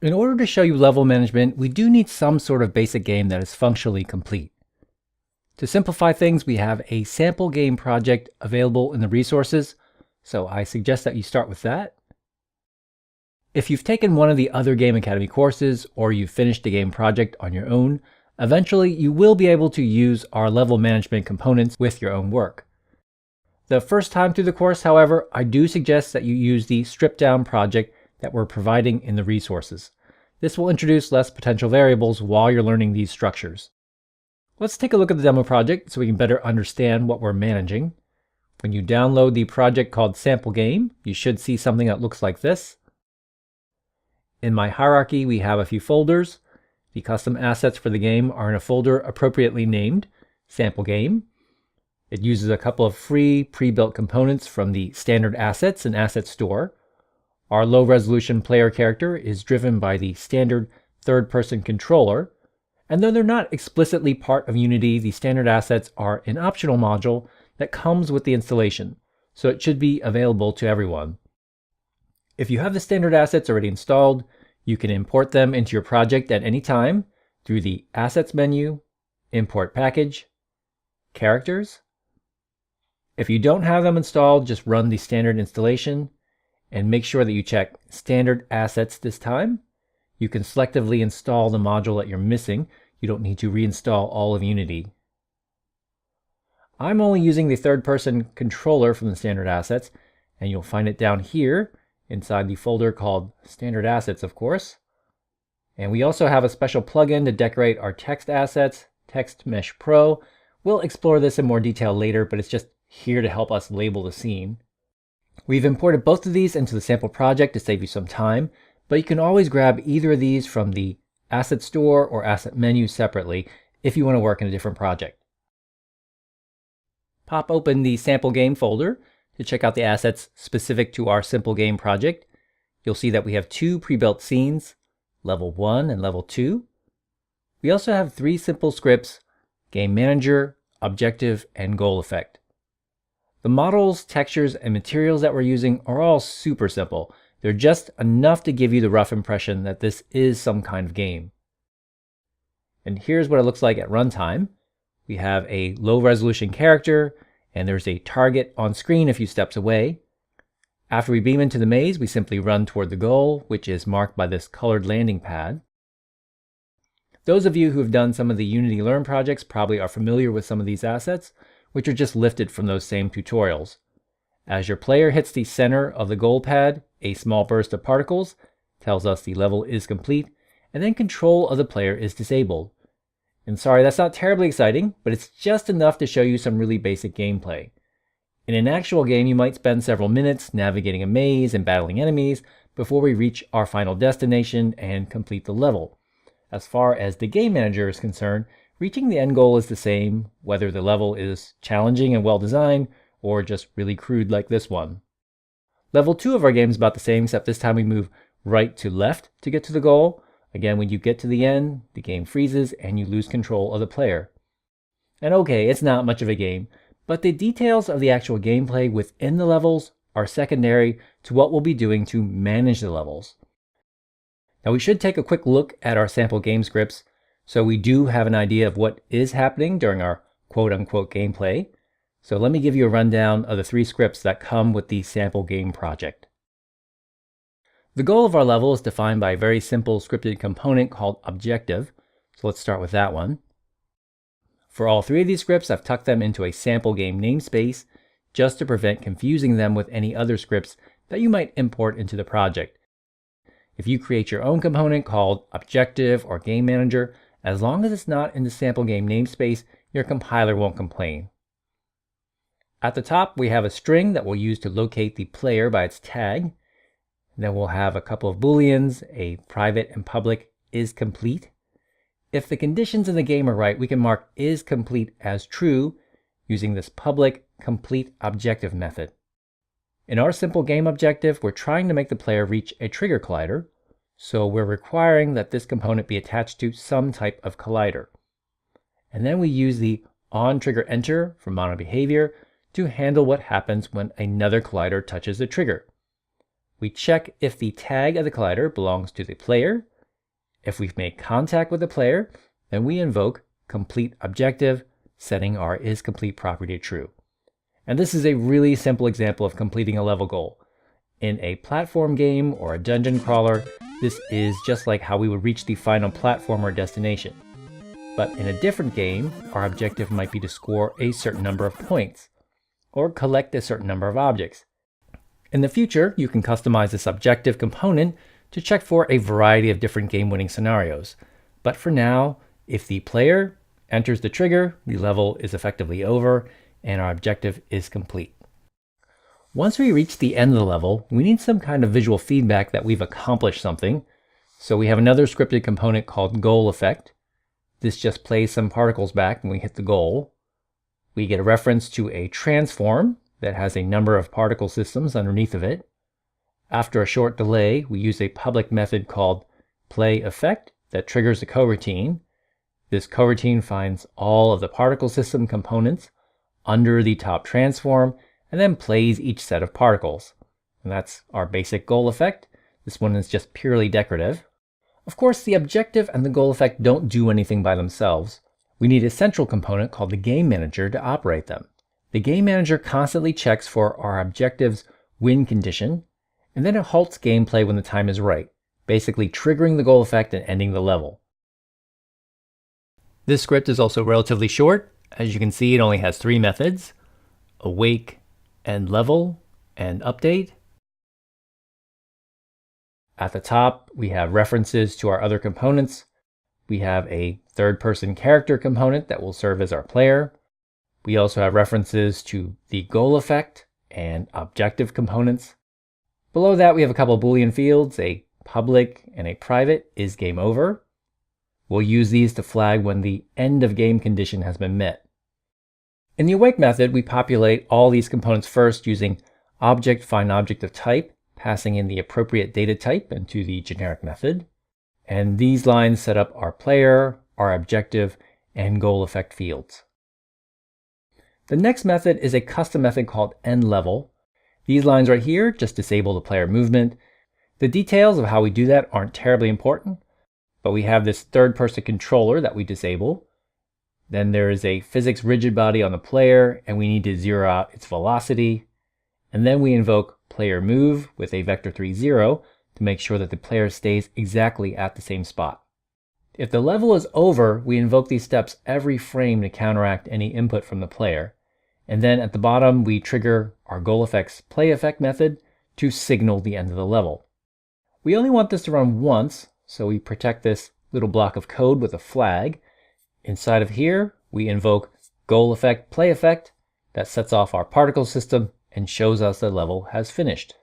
In order to show you level management, we do need some sort of basic game that is functionally complete. To simplify things, we have a sample game project available in the resources, so I suggest that you start with that. If you've taken one of the other Game Academy courses or you've finished a game project on your own, eventually you will be able to use our level management components with your own work. The first time through the course, however, I do suggest that you use the stripped down project that we're providing in the resources. This will introduce less potential variables while you're learning these structures. Let's take a look at the demo project so we can better understand what we're managing. When you download the project called Sample Game, you should see something that looks like this. In my hierarchy, we have a few folders. The custom assets for the game are in a folder appropriately named Sample Game. It uses a couple of free pre-built components from the standard assets and asset store. Our low-resolution player character is driven by the standard third-person controller. And though they're not explicitly part of Unity, the standard assets are an optional module that comes with the installation, so it should be available to everyone. If you have the standard assets already installed, you can import them into your project at any time through the Assets menu, Import Package, Characters. If you don't have them installed, just run the standard installation and make sure that you check Standard Assets this time. You can selectively install the module that you're missing. You don't need to reinstall all of Unity. I'm only using the third-person controller from the standard assets, and you'll find it down here inside the folder called Standard Assets, of course. And we also have a special plugin to decorate our text assets, Text Mesh Pro. We'll explore this in more detail later, but it's just here to help us label the scene. We've imported both of these into the sample project to save you some time, but you can always grab either of these from the Asset Store or Asset Menu separately if you want to work in a different project. Pop open the Sample Game folder to check out the assets specific to our simple game project. You'll see that we have two pre-built scenes, Level 1 and Level 2. We also have three simple scripts, Game Manager, Objective, and Goal Effect. The models, textures, and materials that we're using are all super simple. They're just enough to give you the rough impression that this is some kind of game. And here's what it looks like at runtime. We have a low-resolution character, and there's a target on screen a few steps away. After we beam into the maze, we simply run toward the goal, which is marked by this colored landing pad. Those of you who have done some of the Unity Learn projects probably are familiar with some of these assets, which are just lifted from those same tutorials. As your player hits the center of the goal pad, a small burst of particles tells us the level is complete, and then control of the player is disabled. And sorry, that's not terribly exciting, but it's just enough to show you some really basic gameplay. In an actual game, you might spend several minutes navigating a maze and battling enemies before we reach our final destination and complete the level. As far as the game manager is concerned, reaching the end goal is the same, whether the level is challenging and well designed, or just really crude like this one. Level 2 of our game is about the same, except this time we move right to left to get to the goal. Again, when you get to the end, the game freezes and you lose control of the player. And okay, it's not much of a game, but the details of the actual gameplay within the levels are secondary to what we'll be doing to manage the levels. Now we should take a quick look at our sample game scripts, so we do have an idea of what is happening during our quote-unquote gameplay. So let me give you a rundown of the three scripts that come with the sample game project. The goal of our level is defined by a very simple scripted component called Objective, so let's start with that one. For all three of these scripts, I've tucked them into a sample game namespace just to prevent confusing them with any other scripts that you might import into the project. If you create your own component called Objective or Game Manager, as long as it's not in the sample game namespace, your compiler won't complain. At the top, we have a string that we'll use to locate the player by its tag. Then we'll have a couple of booleans, a private and public is complete. If the conditions in the game are right, we can mark is complete as true using this public complete objective method. In our simple game objective, we're trying to make the player reach a trigger collider, so we're requiring that this component be attached to some type of collider. And then we use the onTriggerEnter from MonoBehavior to handle what happens when another collider touches the trigger. We check if the tag of the collider belongs to the player, If we've made contact with the player, then we invoke complete objective, setting our isComplete property to true. And this is a really simple example of completing a level goal. In a platform game or a dungeon crawler, this is just like how we would reach the final platform or destination. But in a different game, our objective might be to score a certain number of points, or collect a certain number of objects. In the future, you can customize this objective component to check for a variety of different game-winning scenarios. But for now, if the player enters the trigger, the level is effectively over, and our objective is complete. Once we reach the end of the level, we need some kind of visual feedback that we've accomplished something. So we have another scripted component called goal effect. This just plays some particles back when we hit the goal. We get a reference to a transform that has a number of particle systems underneath of it. After a short delay, we use a public method called play effect that triggers a coroutine. This coroutine finds all of the particle system components under the top transform and then plays each set of particles. And that's our basic goal effect. This one is just purely decorative. Of course, the objective and the goal effect don't do anything by themselves. We need a central component called the game manager to operate them. The game manager constantly checks for our objective's win condition, and then it halts gameplay when the time is right, basically triggering the goal effect and ending the level. This script is also relatively short. As you can see, it only has 3 methods: awake, end level, and update. At the top, we have references to our other components. We have a third-person character component that will serve as our player. We also have references to the goal effect and objective components. Below that, we have a couple of Boolean fields, a public and a private is game over. We'll use these to flag when the end of game condition has been met. In the awake method, we populate all these components first using object find object of type, passing in the appropriate data type into the generic method. And these lines set up our player, our objective, and goal effect fields. The next method is a custom method called endLevel. These lines right here just disable the player movement. The details of how we do that aren't terribly important, but we have this third-person controller that we disable. Then there is a physics rigid body on the player, and we need to zero out its velocity. And then we invoke player move with a vector3 0 to make sure that the player stays exactly at the same spot. If the level is over, we invoke these steps every frame to counteract any input from the player. And then at the bottom, we trigger our goal effect's play effect method to signal the end of the level. We only want this to run once, so we protect this little block of code with a flag. Inside of here, we invoke goal effect play effect that sets off our particle system and shows us the level has finished.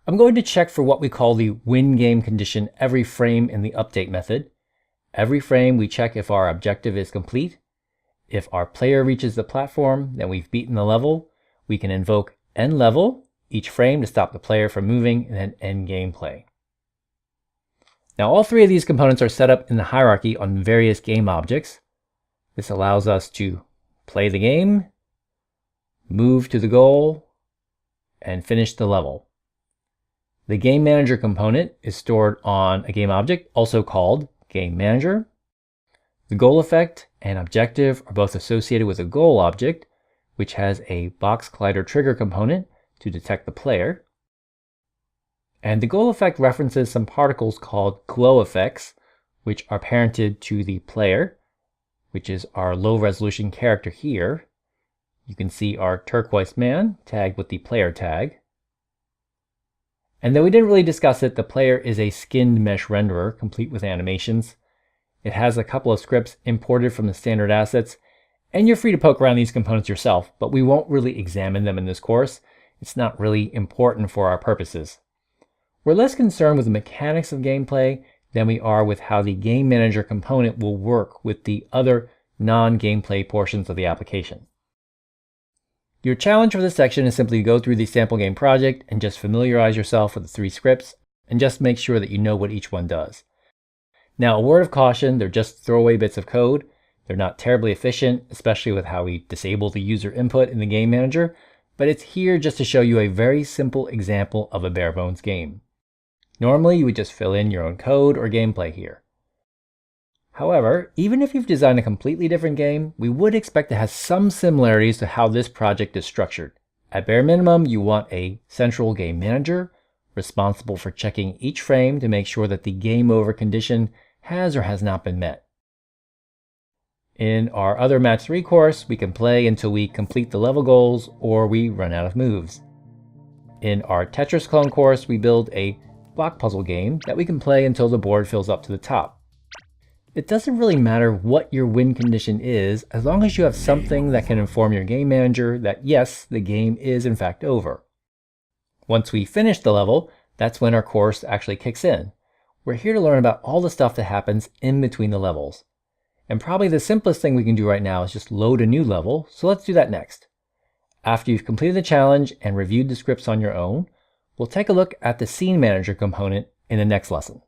I'm going to check for what we call the win game condition every frame in the update method. Every frame we check if our objective is complete. If our player reaches the platform, then we've beaten the level. We can invoke end level each frame to stop the player from moving and then end gameplay. Now all 3 of these components are set up in the hierarchy on various game objects. This allows us to play the game, move to the goal, and finish the level. The game manager component is stored on a game object, also called game manager. The goal effect and objective are both associated with a goal object, which has a box collider trigger component to detect the player. And the goal effect references some particles called glow effects, which are parented to the player, which is our low resolution character here. You can see our turquoise man tagged with the player tag. And though we didn't really discuss it, the player is a skinned mesh renderer complete with animations. It has a couple of scripts imported from the standard assets, and you're free to poke around these components yourself, but we won't really examine them in this course. It's not really important for our purposes. We're less concerned with the mechanics of gameplay than we are with how the game manager component will work with the other non-gameplay portions of the application. Your challenge for this section is simply to go through the sample game project and just familiarize yourself with the 3 scripts and just make sure that you know what each one does. Now, a word of caution, they're just throwaway bits of code. They're not terribly efficient, especially with how we disable the user input in the game manager, but it's here just to show you a very simple example of a bare bones game. Normally, you would just fill in your own code or gameplay here. However, even if you've designed a completely different game, we would expect to have some similarities to how this project is structured. At bare minimum, you want a central game manager, responsible for checking each frame to make sure that the game over condition has or has not been met. In our other Match 3 course, we can play until we complete the level goals or we run out of moves. In our Tetris clone course, we build a block puzzle game that we can play until the board fills up to the top. It doesn't really matter what your win condition is, as long as you have something that can inform your game manager that yes, the game is in fact over. Once we finish the level, that's when our course actually kicks in. We're here to learn about all the stuff that happens in between the levels. And probably the simplest thing we can do right now is just load a new level, so let's do that next. After you've completed the challenge and reviewed the scripts on your own, we'll take a look at the Scene Manager component in the next lesson.